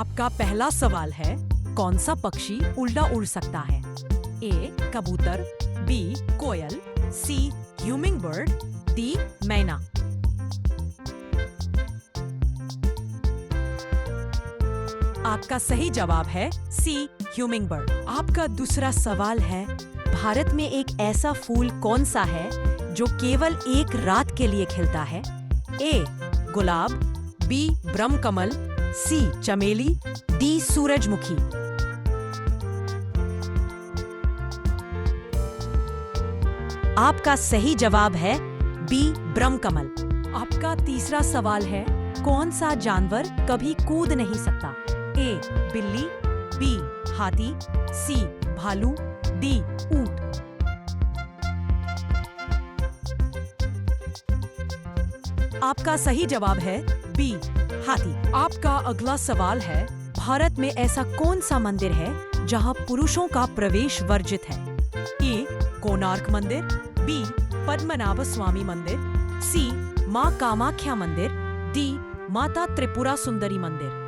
आपका पहला सवाल है, कौन सा पक्षी उल्टा उड़ सकता है? ए कबूतर, बी कोयल, सी ह्यूमिंग बर्ड, डी मैना। आपका सही जवाब है सी ह्यूमिंग बर्ड। आपका दूसरा सवाल है, भारत में एक ऐसा फूल कौन सा है जो केवल एक रात के लिए खिलता है? ए गुलाब, बी ब्रह्मकमल, सी चमेली, डी सूरजमुखी। आपका सही जवाब है बी ब्रह्मकमल। आपका तीसरा सवाल है, कौन सा जानवर कभी कूद नहीं सकता? ए बिल्ली, बी हाथी, सी भालू, डी ऊंट। आपका सही जवाब है बी हाथी। आपका अगला सवाल है, भारत में ऐसा कौन सा मंदिर है जहां पुरुषों का प्रवेश वर्जित है? ए कोणार्क मंदिर, बी पद्मनाभ स्वामी मंदिर, सी मां कामाख्या मंदिर, डी माता त्रिपुरा सुंदरी मंदिर।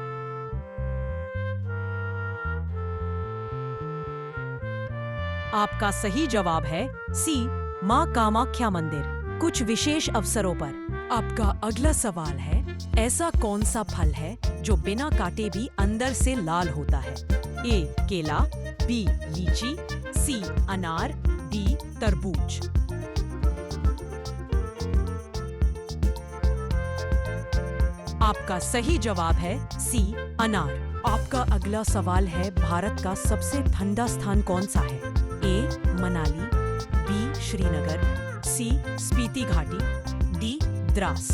आपका सही जवाब है सी मां कामाख्या मंदिर, कुछ विशेष अवसरों पर। आपका अगला सवाल है, ऐसा कौन सा फल है जो बिना काटे भी अंदर से लाल होता है? ए केला, बी लीची, सी अनार, डी तरबूज। आपका सही जवाब है सी अनार। आपका अगला सवाल है, भारत का सबसे ठंडा स्थान कौन सा है? ए मनाली, बी श्रीनगर, सी स्पीति घाटी, डी द्रास।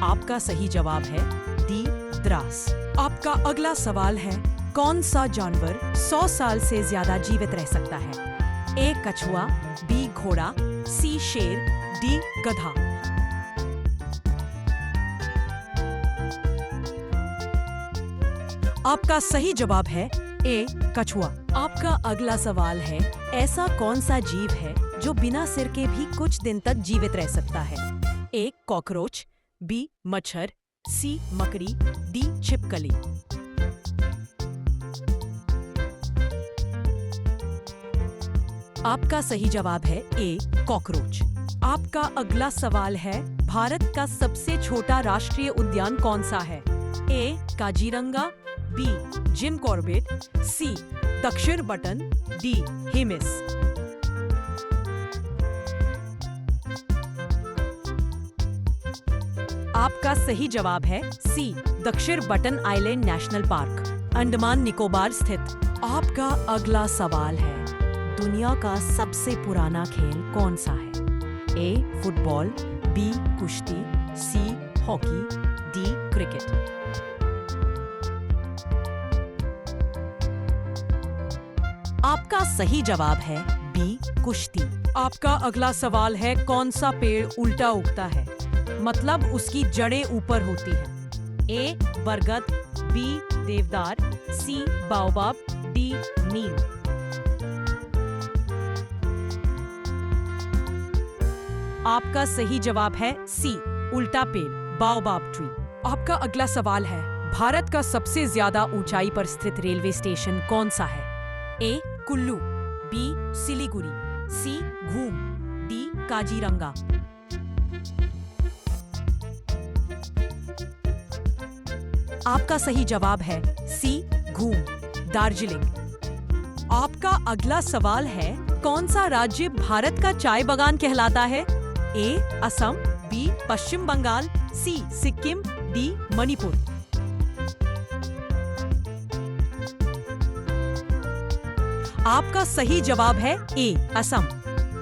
आपका सही जवाब है डी द्रास। आपका अगला सवाल है, कौन सा जानवर 100 साल से ज्यादा जीवित रह सकता है? ए कछुआ, बी घोड़ा, सी शेर, डी गधा। आपका सही जवाब है ए कछुआ। आपका अगला सवाल है, ऐसा कौन सा जीव है जो बिना सिर के भी कुछ दिन तक जीवित रह सकता है? ए कॉकरोच, बी मच्छर, सी मकड़ी, डी छिपकली। आपका सही जवाब है ए कॉकरोच। आपका अगला सवाल है, भारत का सबसे छोटा राष्ट्रीय उद्यान कौन सा है? A Kaziranga, B Jim Corbett, C तक्षशिर बटन, डी हिमिस। आपका सही जवाब है सी तक्षशिर बटन island national park, Andaman Nicobar स्थित। आपका अगला सवाल है, दुनिया का सबसे पुराना खेल कौन सा है? ए फुटबॉल, बी कुश्ती, सी हॉकी, डी क्रिकेट। आपका सही जवाब है बी कुश्ती। आपका अगला सवाल है, कौन सा पेड़ उल्टा उगता है, मतलब उसकी जड़ें ऊपर होती हैं? ए बरगद, बी देवदार, सी बाओबाब, डी नीम। आपका सही जवाब है सी उल्टा पेड़, बाओबाब ट्री। आपका अगला सवाल है, भारत का सबसे ज्यादा ऊंचाई पर स्थित रेलवे स्टेशन कौन सा है? ए कुल्लू, बी सिलीगुड़ी, सी घूम, डी काजीरंगा। आपका सही जवाब है सी घूम, दार्जिलिंग। आपका अगला सवाल है, कौन सा राज्य भारत का चाय बागान कहलाता है? ए असम, बी पश्चिम बंगाल, सी सिक्किम, डी मणिपुर। आपका सही जवाब है ए असम।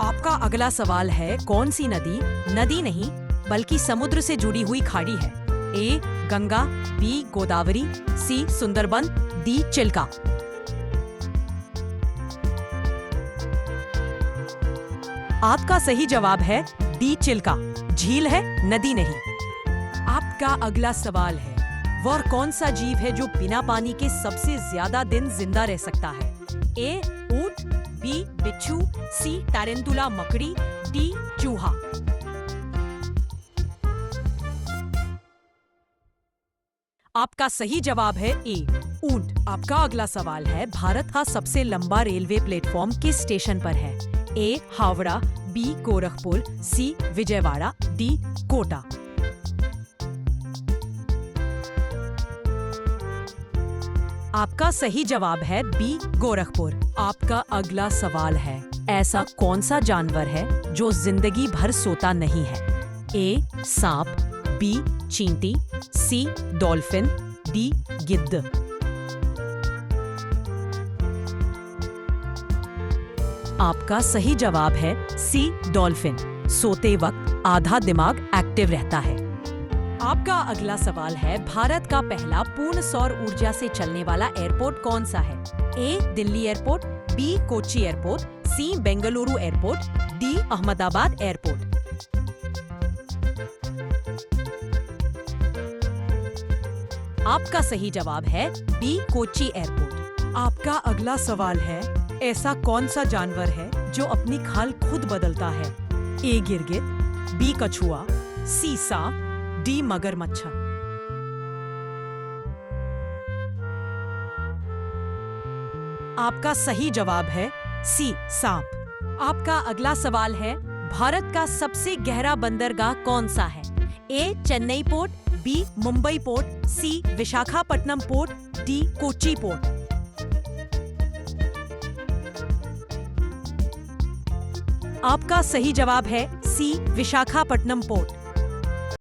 आपका अगला सवाल है, कौन सी नदी नहीं बल्कि समुद्र से जुड़ी हुई खाड़ी है? ए गंगा, बी गोदावरी, सी सुंदरबन, डी चिल्का। आपका सही जवाब है डी चिल्का, झील है नदी नहीं। आपका अगला सवाल है, वह कौन सा जीव है जो बिना पानी के सबसे ज्यादा दिन जिंदा रह सकता है? ए ऊंट, बी बिच्छू, सी टारेंतुला मकड़ी, डी चूहा। आपका सही जवाब है ए, ऊंट। आपका अगला सवाल है, भारत का सबसे लंबा रेलवे प्लेटफॉर्म किस स्टेशन पर है? ए, हावड़ा, बी, गोरखपुर, सी, विजयवाड़ा, डी, कोटा। आपका सही जवाब है बी, गोरखपुर। आपका अगला सवाल है, ऐसा कौन सा जानवर है जो जिंदगी भर सोता नहीं है? ए, सांप, बी, चींटी, सी, डॉल्फिन, डी, गिद्ध। आपका सही जवाब है सी, डॉल्फिन। सोते वक्त आधा दिमाग एक्टिव रहता है। आपका अगला सवाल है, भारत का पहला पूर्ण सौर ऊर्जा से चलने वाला एयरपोर्ट कौन सा है? A, Delhi airport, B, Kochi airport, C, Bengaluru airport, D, Ahmedabad airport. आपका सही जवाब है बी, कोच्चि एयरपोर्ट। आपका अगला सवाल है, ऐसा कौन सा जानवर है जो अपनी खाल खुद बदलता है? ए, गिरगिट, बी, कछुआ, सी, सांप, डी, मगरमच्छ। आपका सही जवाब है सी, सांप। आपका अगला सवाल है, भारत का सबसे गहरा बंदरगाह कौन सा है? A, Chennai port, B, Mumbai port, C, Visakhapatnam port, D, Kochi port. आपका सही जवाब है सी, विशाखापट्टनम पोर्ट।